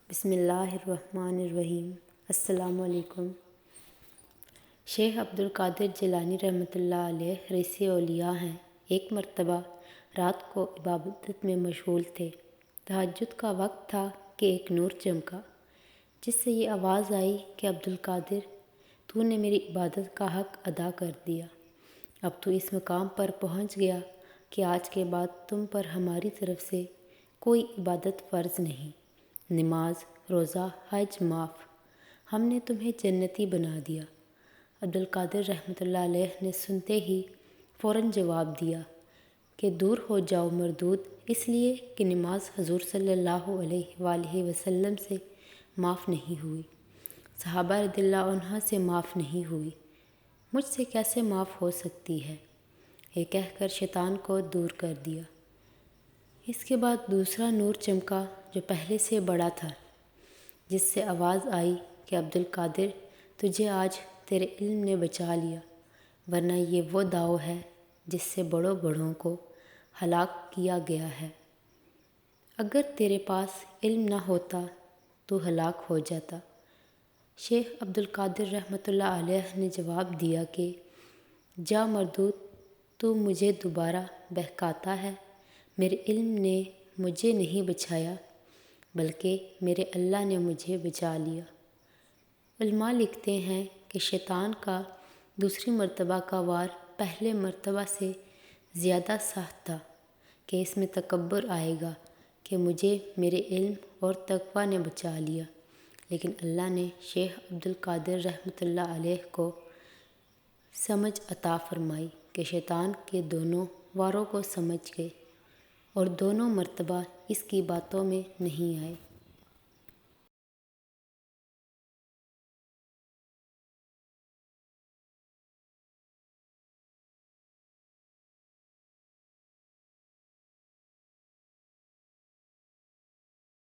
بسم اللہ الرحمن الرحیم۔ السلام علیکم۔ شیخ عبدالقادر جیلانی رحمۃ اللہ علیہ رئیس اولیاء ہیں۔ ایک مرتبہ رات کو عبادت میں مشغول تھے۔ تہجد کا وقت تھا کہ ایک نور چمکا، جس سے یہ آواز آئی کہ عبدالقادر، تو نے میری عبادت کا حق ادا کر دیا۔ اب تو اس مقام پر پہنچ گیا کہ آج کے بعد تم پر ہماری طرف سے کوئی عبادت فرض نہیں، نماز، روزہ، حج معاف، ہم نے تمہیں جنتی بنا دیا۔ عبدالقادر رحمۃ اللہ علیہ نے سنتے ہی فوراً جواب دیا کہ دور ہو جاؤ مردود، اس لیے کہ نماز حضور صلی اللہ علیہ وآلہ وسلم سے معاف نہیں ہوئی، صحابہ رضی اللہ عنہ سے معاف نہیں ہوئی، مجھ سے کیسے معاف ہو سکتی ہے؟ یہ کہہ کر شیطان کو دور کر دیا۔ اس کے بعد دوسرا نور چمکا جو پہلے سے بڑا تھا، جس سے آواز آئی کہ عبدالقادر، تجھے آج تیرے علم نے بچا لیا، ورنہ یہ وہ داؤ ہے جس سے بڑوں بڑوں کو ہلاک کیا گیا ہے۔ اگر تیرے پاس علم نہ ہوتا تو ہلاک ہو جاتا۔ شیخ عبدالقادر رحمۃ اللہ علیہ نے جواب دیا کہ جا مردود، تو مجھے دوبارہ بہکاتا ہے، میرے علم نے مجھے نہیں بچایا بلکہ میرے اللہ نے مجھے بچا لیا۔ علماء لکھتے ہیں کہ شیطان کا دوسری مرتبہ کا وار پہلے مرتبہ سے زیادہ سخت تھا کہ اس میں تکبر آئے گا کہ مجھے میرے علم اور تقوی نے بچا لیا، لیکن اللہ نے شیخ عبدالقادر رحمۃ اللہ علیہ کو سمجھ عطا فرمائی کہ شیطان کے دونوں واروں کو سمجھ گئے اور دونوں مرتبہ اس کی باتوں میں نہیں آئے۔